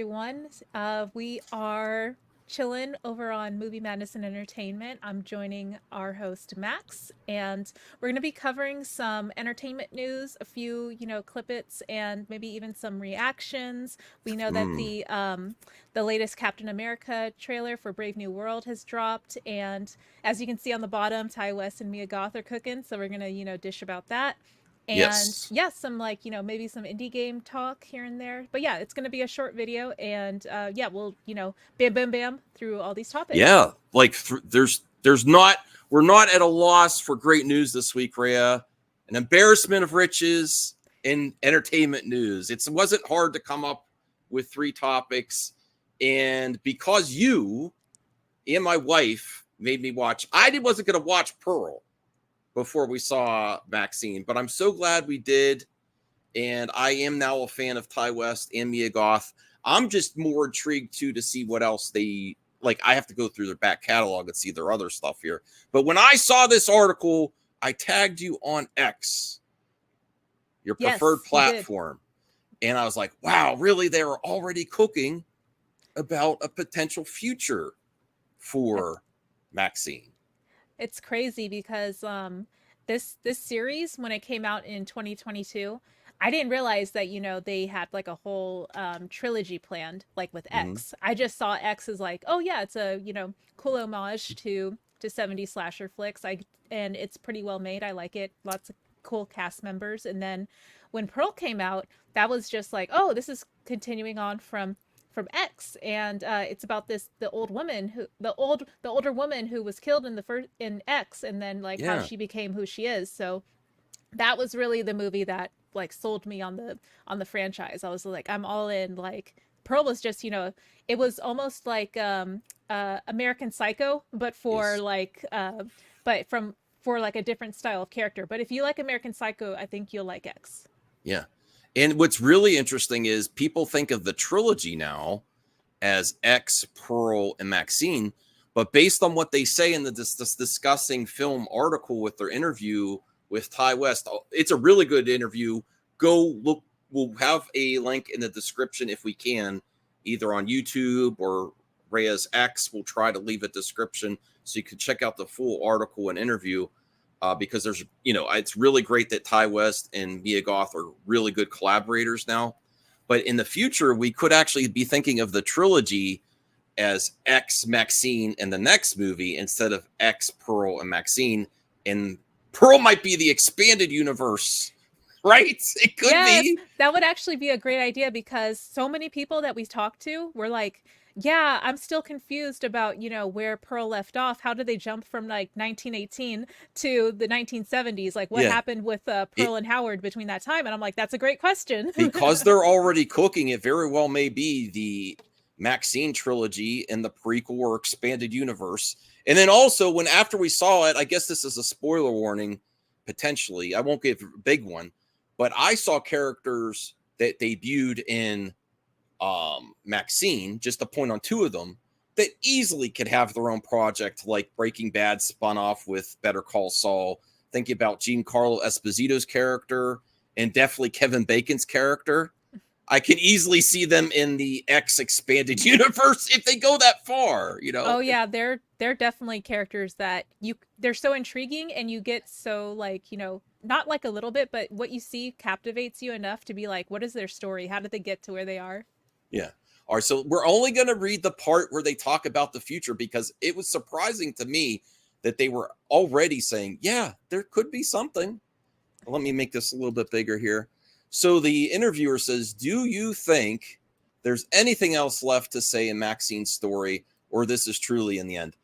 everyone. We are chilling over on Movie Madness and Entertainment. I'm joining our host Max, and we're going to be covering some entertainment news, a few, clippets, and maybe even some reactions. We know that Mm, the latest Captain America trailer for Brave New World has dropped, and as you can see on the bottom, Ty West and Mia Goth are cooking, so we're gonna dish about that. And yes. yeah, some like, maybe some indie game talk here and there. But yeah, it's going to be a short video. And yeah, we'll, bam, bam, bam through all these topics. Yeah. Like there's not we're not at a loss for great news this week, Rhea. An embarrassment of riches in entertainment news. It wasn't hard to come up with three topics. And because you and my wife made me watch, wasn't gonna watch Pearl before we saw Maxxine, but I'm so glad we did. And I am now a fan of Ty West and Mia Goth. I'm just more intrigued too to see what else they like. I have to go through their back catalog and see their other stuff here. But when I saw this article, I tagged you on X, your preferred Yes, you did. platform, and I was like, "Wow, really? They were already cooking about a potential future I, for Maxine." it's crazy because this series when it came out in 2022, I didn't realize that they had like a whole trilogy planned like with Mm-hmm. X. I just saw X as like, oh yeah, it's a cool homage to 70s slasher flicks. And it's pretty well made. I like it. Lots of cool cast members. And then when Pearl came out, that was just like, oh, this is continuing on from X, and it's about the old woman who the older woman who was killed in the first in X, and then like how Yeah. she became who she is. So that was really the movie that like sold me on the franchise. I was like, I'm all in. Like Pearl was just it was almost like American Psycho, but Yes. for like a different style of character. But if you like American Psycho, I think you'll like X. Yeah. And what's really interesting is people think of the trilogy now as X, Pearl, and Maxine. But based on what they say in this discussing film article with their interview with Ty West, it's a really good interview. Go look. We'll have a link in the description if we can, either on YouTube or Rhea's X. We'll try to leave a description so you can check out the full article and interview. Because there's, it's really great that Ty West and Mia Goth are really good collaborators now. But in the future, we could actually be thinking of the trilogy as X, Maxine, and the next movie instead of X, Pearl, and Maxine. And Pearl might be the expanded universe, right? It could Yes, be. that would actually be a great idea because so many people that we talked to were like, yeah, I'm still confused about, where Pearl left off. How did they jump from like 1918 to the 1970s? Like what Yeah. happened with It Pearl and Howard between that time? And I'm like, that's a great question. because they're already cooking, it very well may be the Maxine trilogy and the prequel or expanded universe. And then also, when after we saw it, I guess this is a spoiler warning, potentially. I won't give a big one, but I saw characters that debuted in Maxine, just to point on two of them, that easily could have their own project, like Breaking Bad spun off with Better Call Saul. Thinking about Giancarlo Esposito's character and definitely Kevin Bacon's character. I can easily see them in the X expanded universe if they go that far, Oh yeah, they're definitely characters that they're so intriguing, and you get so like, not like a little bit, but what you see captivates you enough to be like, what is their story? How did they get to where they are? Yeah. All right. So we're only going to read the part where they talk about the future because it was surprising to me that they were already saying, yeah, there could be something. Let me make this a little bit bigger here. So the interviewer says, do you think there's anything else left to say in Maxine's story, or this is truly in the end?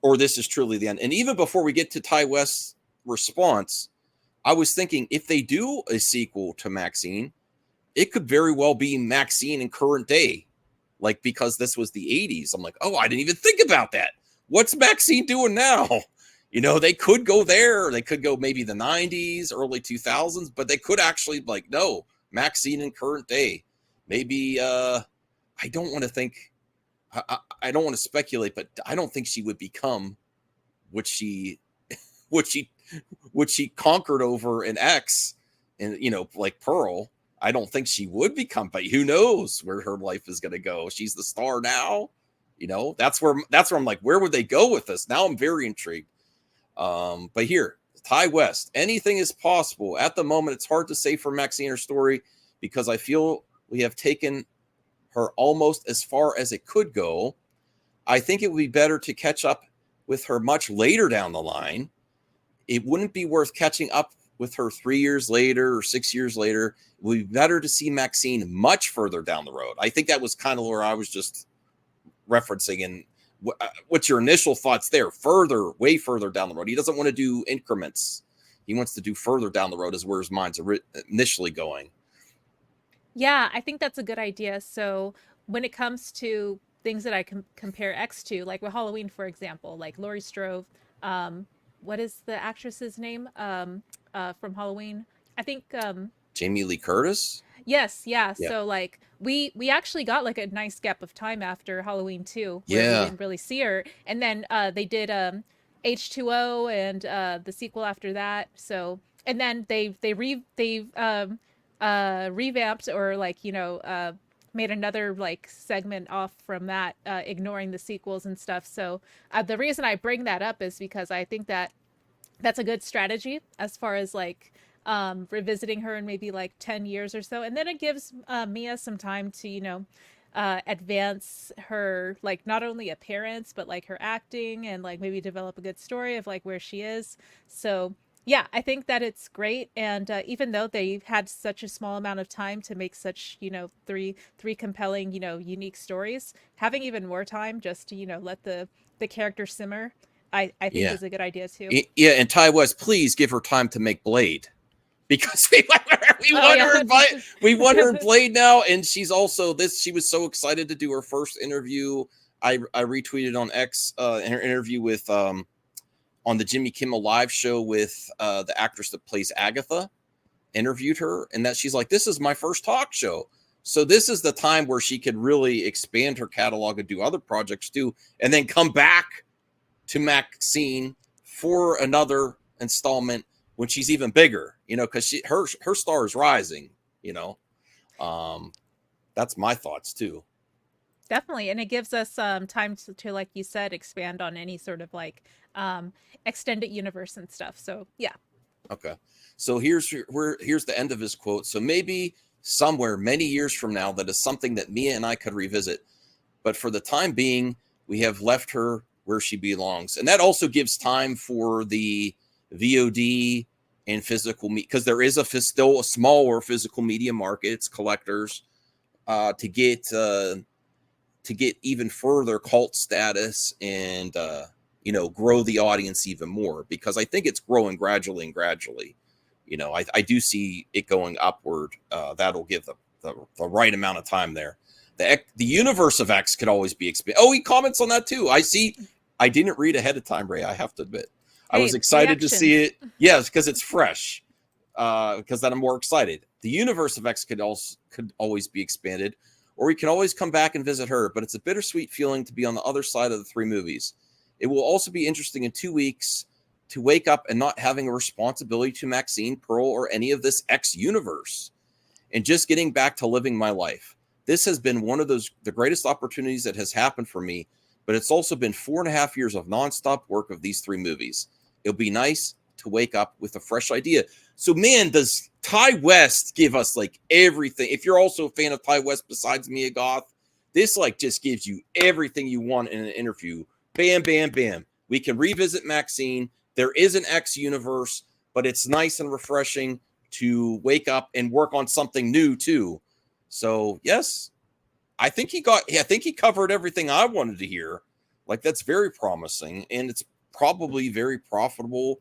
Or this is truly the end? And even before we get to Ty West's response, I was thinking if they do a sequel to Maxine, it could very well be Maxine in current day. Like, because this was the 80s. I'm like, oh, I didn't even think about that. What's Maxine doing now? They could go there. They could go maybe the 90s, early 2000s, but they could actually, like, no, Maxine in current day. Maybe, I don't want to think, I don't want to speculate, but I don't think she would become what she, what she, what she conquered over in X and, like Pearl. I don't think she would become, but who knows where her life is going to go. She's the star now. That's where I'm like, where would they go with this? Now I'm very intrigued. But here, Ty West, anything is possible. At the moment, it's hard to say for Maxxine her story because I feel we have taken her almost as far as it could go. I think it would be better to catch up with her much later down the line. It wouldn't be worth catching up with her 3 years later or 6 years later. It would be better to see Maxxine much further down the road. I think that was kind of where I was just referencing. And what's your initial thoughts there? Further, way further down the road. He doesn't want to do increments. He wants to do further down the road is where his mind's initially going. Yeah, I think that's a good idea. So when it comes to things that I compare X to, like with Halloween, for example, like Laurie Strode, what is the actress's name from Halloween? I think Jamie Lee Curtis. Yes, yeah. Yeah. So like we actually got like a nice gap of time after Halloween 2 where Yeah. we didn't really see her. And then they did H2O and the sequel after that. So and then they revamped or like, made another like segment off from that, ignoring the sequels and stuff. So the reason I bring that up is because I think that that's a good strategy as far as like revisiting her in maybe like 10 years or so. And then it gives Mia some time to, advance her, like not only appearance, but like her acting and like maybe develop a good story of like where she is. So yeah, I think that it's great. And even though they had such a small amount of time to make such, three compelling, unique stories, having even more time just to, let the character simmer, I think Yeah. is a good idea too. Yeah, and Ty West, please give her time to make Blade. Because we want her in Blade now, and she's also this. She was so excited to do her first interview. I retweeted on X her interview with on the Jimmy Kimmel Live show with the actress that plays Agatha. Interviewed her, and that she's like, "This is my first talk show." So this is the time where she could really expand her catalog and do other projects too, and then come back to Maxxine for another installment when she's even bigger, because her star is rising, that's my thoughts too. Definitely. And it gives us time to, like you said, expand on any sort of like extended universe and stuff. So yeah. Okay. So here's the end of his quote. So maybe somewhere many years from now, that is something that Mia and I could revisit. But for the time being, we have left her where she belongs. And that also gives time for the VOD and physical media, because there is still a smaller physical media market. It's collectors to get even further cult status and grow the audience even more, because I think it's growing gradually. I do see it going upward. That'll give the right amount of time there. The universe of X could always be expanded. Oh, he comments on that too. I see. I didn't read ahead of time, Ray. I have to admit. I was excited to see it. Yes, because it's fresh. Because then I'm more excited. The universe of X could always be expanded, or we can always come back and visit her. But it's a bittersweet feeling to be on the other side of the 3 movies. It will also be interesting in 2 weeks to wake up and not having a responsibility to Maxxine, Pearl, or any of this X universe, and just getting back to living my life. This has been one of the greatest opportunities that has happened for me, but it's also been 4.5 years of nonstop work of these 3 movies. It'll be nice to wake up with a fresh idea. So, man, does Ty West give us like everything? If you're also a fan of Ty West besides Mia Goth, this like just gives you everything you want in an interview. Bam, bam, bam. We can revisit Maxxine. There is an X universe, but it's nice and refreshing to wake up and work on something new too. So, yes, I think he covered everything I wanted to hear. Like, that's very promising, and it's probably very profitable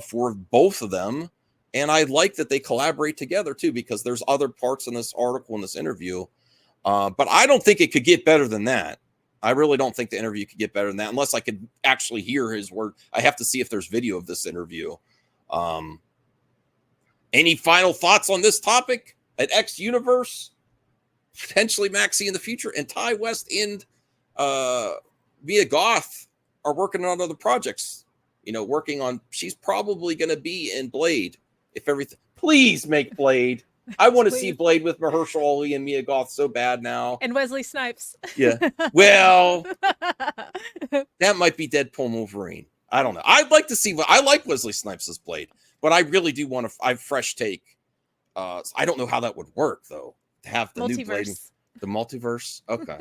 for both of them. And I like that they collaborate together too, because there's other parts in this article, in this interview. But I don't think it could get better than that. I really don't think the interview could get better than that, unless I could actually hear his word. I have to see if there's video of this interview. Any final thoughts on this topic at X Universe? Potentially Maxxine in the future, and Ty West and Mia Goth are working on other projects. She's probably going to be in Blade. If everything, please make Blade. I want to see Please. Blade with Mahershala Ali and Mia Goth so bad now. And Wesley Snipes. Yeah. Well, that might be Deadpool and Wolverine. I don't know. I'd like to see. I like Wesley Snipes as Blade, but I really do want a fresh take. I don't know how that would work though. To have the new Blade, the multiverse. Okay.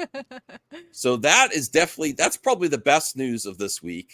So that's probably the best news of this week.